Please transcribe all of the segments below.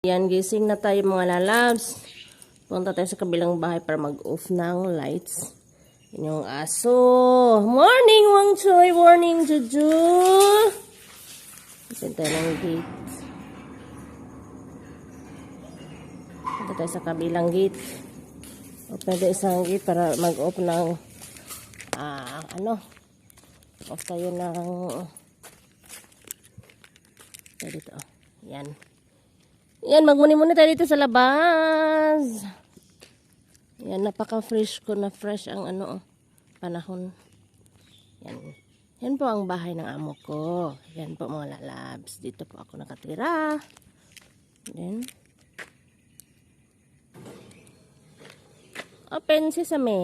Yan, gising na tayo mga lalabs. Punta tayo sa kabilang bahay para mag-off ng lights. Yan yung aso. Morning, Wang Choy! Morning, Juju! Ito tayo ng gate. Punta tayo sa kabilang gate. Open tayo isang gate para mag-off ng off tayo ng dito. Yan. Yan, magmuni-muni tayo dito sa labas. Yan, napaka-fresh ko na fresh ang panahon. Yan. Yan po ang bahay ng amo ko. Yan po mga lalabs. Dito po ako nakatira. Yan. Open sesame.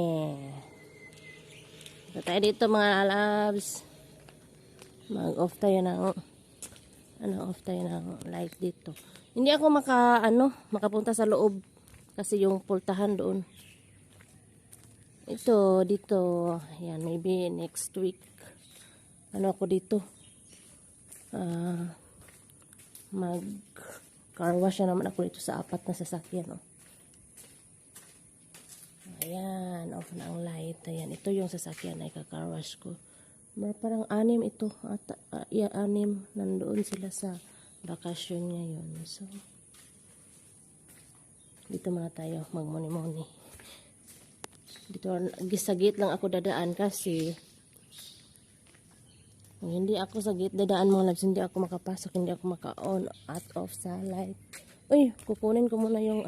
Ito tayo dito mga lalabs. Mag-off tayo ng off tayo ng light dito. Hindi ako makapunta sa loob kasi yung pultahan doon. Ito dito, yan, maybe next week. Ako dito? Mag car wash na naman ako dito sa 4 na sasakyan, oh. Ayan, off na ang light. Ayan, ito yung sasakyan na ika-car wash ko. Parang 6 ito. 6 nandoon sila sa bakasyon ngayon. So, dito muna tayo magmuni-muni. Dito, sa gate lang ako dadaan kasi kung hindi ako sa gate dadaan mga labs, hindi ako makapasok, hindi ako maka-on at off sa light. Uy, kukunin ko muna yung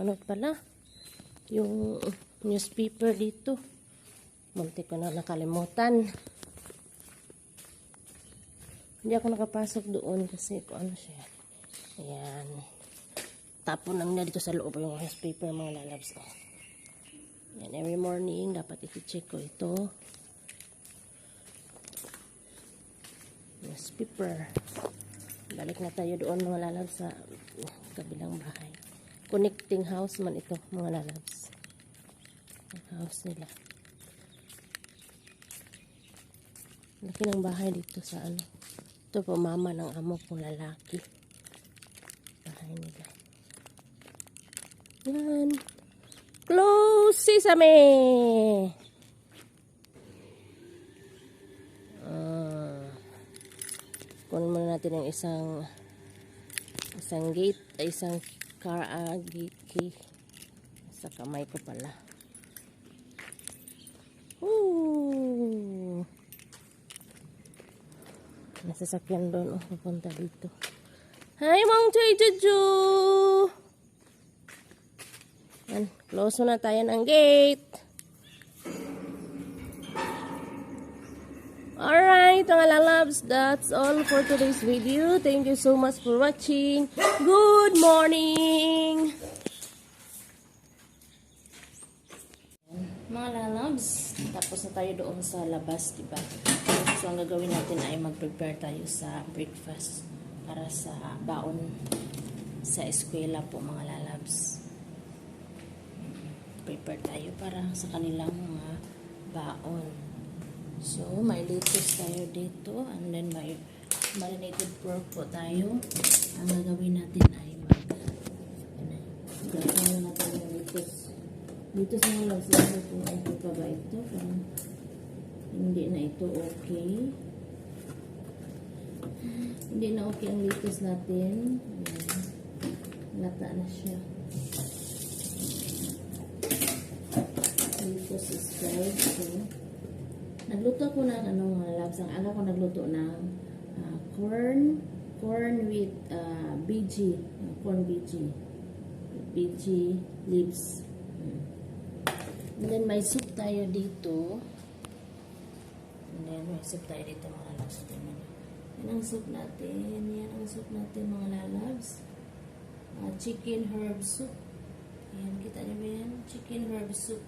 yung newspaper dito. Muntik ko na nakalimutan. Hindi ako nakapasok doon kasi siya. Ayan. Tapon lang na dito sa loob yung newspaper mga lalabs. Ayan, every morning dapat i-check ko ito. Newspaper. Balik na tayo doon mga lalabs sa kabilang bahay. Connecting house man ito mga lalabs. Ang house nila. Laki ng bahay dito sa Ito po mama ng amo kong lalaki. Bahay nila. Yan. Close sesame! Kunin muna natin ang isang gate, isang gate key. Sa kamay ko pala. Nasasakyan doon. Pupunta dito. Hi, Mang Choy Juju! Yan. Close na tayo ng gate. Alright, mga lalabs. That's all for today's video. Thank you so much for watching. Good morning! Mga lalabs, tapos na tayo doon sa labas, diba? So, ang gagawin natin ay mag-prepare tayo sa breakfast para sa baon sa eskwela po, mga lalabs. Prepare tayo para sa kanilang mga baon. So, may lettuce tayo dito and then may marinated pork po tayo. Ang gagawin natin ay gagawin natin yung lettuce. Dito sa mga lalabs, kung okay pa ba ito, kung hindi na ito okay. Hindi na okay ang lettuce natin. Lata na siya. Lettuce is fried. So, nagluto ko ng mga labs. Ang aga ko nagluto ng corn with BG. Corn BG. BG leaves. And then may soup tayo dito. And then may soup tayo dito mga lalabs. Yan ang soup natin. Yan ang soup natin mga lalabs. Chicken herb soup. Ayan, kita niyo ba yan? Chicken herb soup.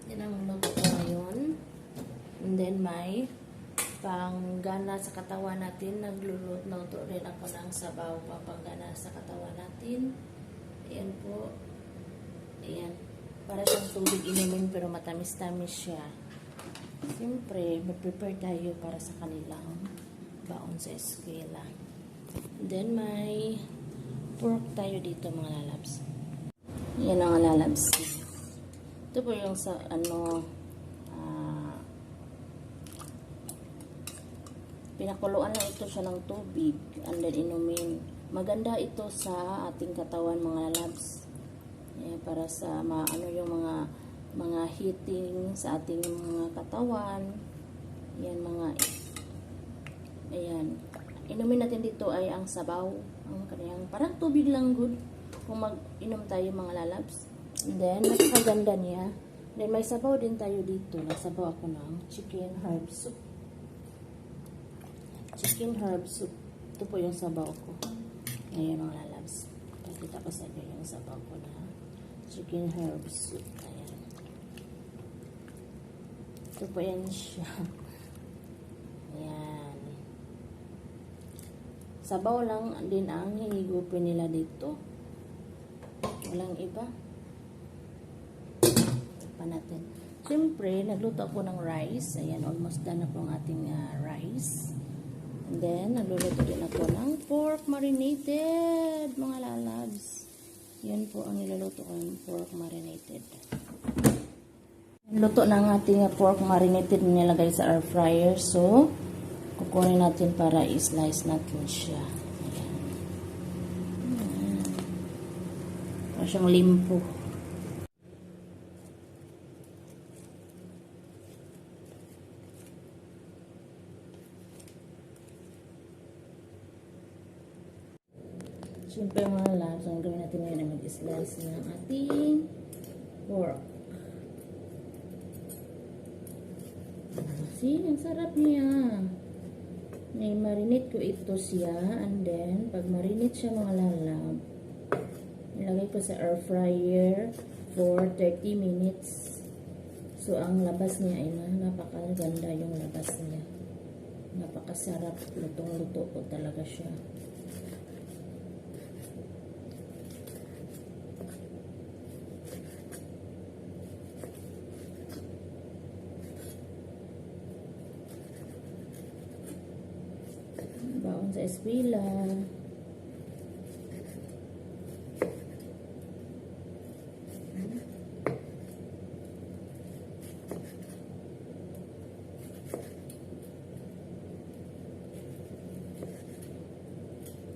Yan ang luto ko ngayon. And then may panggana sa katawan natin. Nagluto rin ako ng sabaw panggana sa katawan natin. Ayan po. Ayan. Para siyang tubig inumin pero matamis-tamis siya. Siyempre, mag-prepare tayo para sa kanilang baon sa eskwela. Then may pork tayo dito mga lalabs. Yan ang lalabs. Ito po yung sa pinakuluan lang ito siya ng tubig and then inumin. Maganda ito sa ating katawan mga lalabs. Para sa yung mga heating sa ating mga katawan. Yan ayan. Inumin natin dito ay ang sabaw. Ang kanyang parang tubig lang good kung mag-inom tayo mga lalabs. And then, napakaganda niya. Then, may sabaw din tayo dito. Nagsabaw ako ng chicken herb soup. Chicken herb soup. Ito po yung sabaw ko. Ngayon mga lalabs. Pakita ko sa inyo yung sabaw ko na chicken herb soup. Ayan. Ito po yan siya. Ayan. Sabaw lang din ang hinigupin nila dito. Walang iba. Pa natin. Siyempre, nagluto ako ng rice. Ayan, almost done na po ang ating rice. And then, nagluluto din ako ng pork marinated, mga lalabs. Yan po ang niluluto ko ng pork marinated. Luto na ang ating pork marinated nilagay sa air fryer. So, kukunin natin para i-slice natin siya. Ayan. Para siyang limpo. Siyempre mga lalabs, ang gawin natin ngayon ay mag-slice ng ating pork. See, ang sarap niya. I-marinate ko ito siya, and then pag marinate siya mga lalab, ilagay ko sa air fryer for 30 minutes. So ang labas niya ay napakaganda yung labas niya. Napakasarap, lutong-luto po talaga siya. Baon sa eskwela.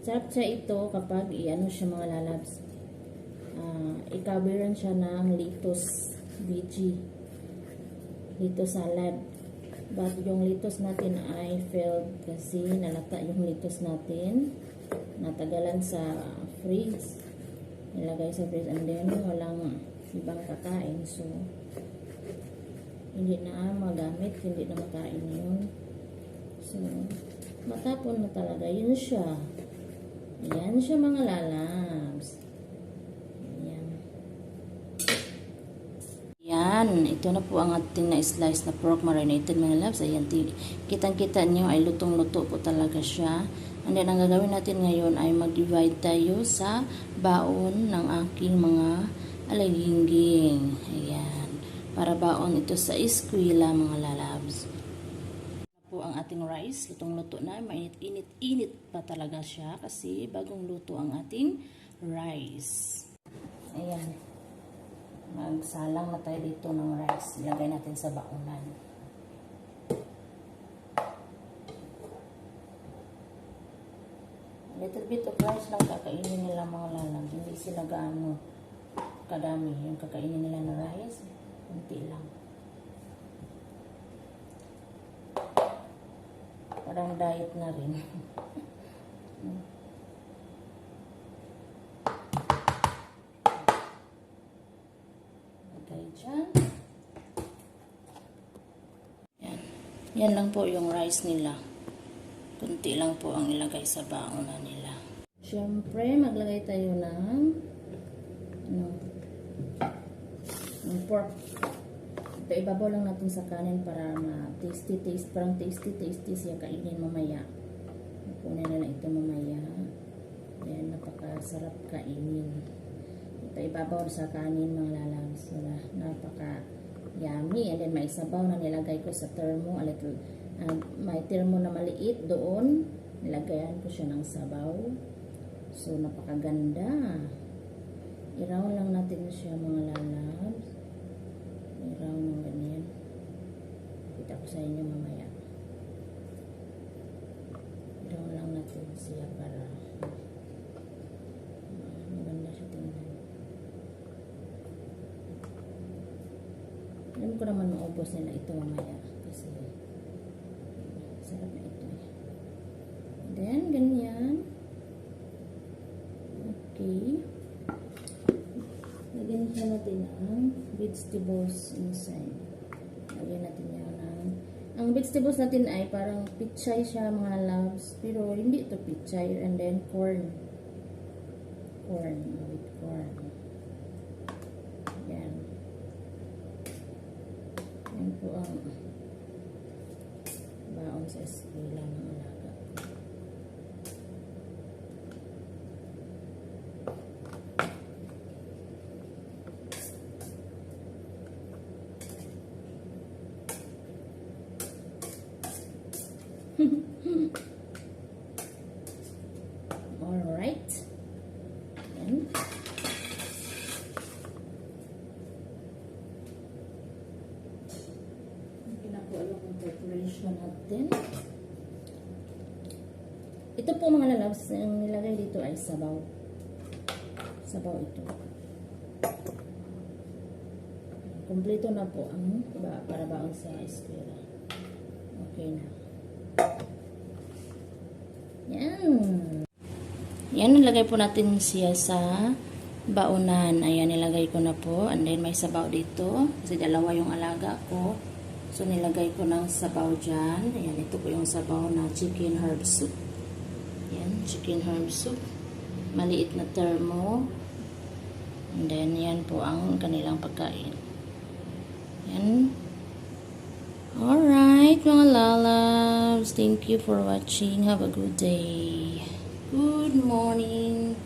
Sarap siya ito kapag i-ano siya mga lalabs. I-coveran siya ng lettuce veggie. Lettuce salad. But yung lettuce natin ay failed kasi nalata yung lettuce natin. Natagalan sa fridge. Nilagay sa fridge and then walang ibang kakain. So, hindi na magamit, hindi na makain yun. So, matapon na talaga. Yun siya. Ayan siya mga lalabs. Ayan. Ayan. Ito na po ang ating na-slice na pork marinated mga lalabs. Ayan. Kitang-kita nyo ay lutong-luto po talaga siya. And then, ang gagawin natin ngayon ay mag-divide tayo sa baon ng aking mga alagingging. Ayan. Para baon ito sa eskwela mga lalabs. Po ang ating rice, lutong-luto na, mainit-init pa talaga siya kasi bagong luto ang ating rice. Ayan. Magsalang na tayo dito ng rice. Ilagay natin sa baonan. A little bit of rice lang kakainin nila mga lalang. Hindi sila gaano kadami yung kakainin nila na rice. Kunti lang. Parang diet na rin. Okay, dyan. Yan. Yan lang po yung rice nila. Kunti lang po ang ilagay sa baonan nila. Siyempre, maglagay tayo ng pork. Ito, ibabaw lang natin sa kanin para ma-tasty, parang tasty siya kainin mamaya. Kunin na lang ito mamaya. Ayan, napakasarap kainin. Ito, ibabaw sa kanin mga lalabs. Napaka-yummy. And then, may sabaw na nilagay ko sa termo. May termo na maliit doon. Nilagayan ko siya ng sabaw. So, napakaganda. Iraw lang natin siya mga lalabs. Iraw ng ganyan. Kita ko sa inyo mamaya. Iraw lang natin siya para maganda siya tingnan. Alam ko naman maubos nila ito mamaya. Kasi sarap na ito. Then, ganyan. Okay. Lagyan siya natin ang vegetables inside. Lagyan natin yan ang vegetables natin ay parang pichay siya mga loves. Pero hindi ito pichay. And then corn. Corn. With corn. Yan. Yan po ang baon sa eskwela ng alaga. Alright. Yan. Hindi na po alam ang preparation natin. Ito po mga lalabs, ang nilagay dito ay sabaw. Sabaw ito. Kompleto na po ang para baon sa eskwela. Okay na. Yan. Yan, nilagay po natin siya sa baonan. Ayan, nilagay ko na po. And then, may sabaw dito. Kasi dalawa yung alaga ko. So, nilagay ko ng sabaw dyan. Ayan, ito po yung sabaw na chicken herb soup. Ayan, chicken herb soup. Maliit na termo. And then, yan po ang kanilang pagkain. Yan. Alright, mga lalabs. Thank you for watching. Have a good day. Good morning.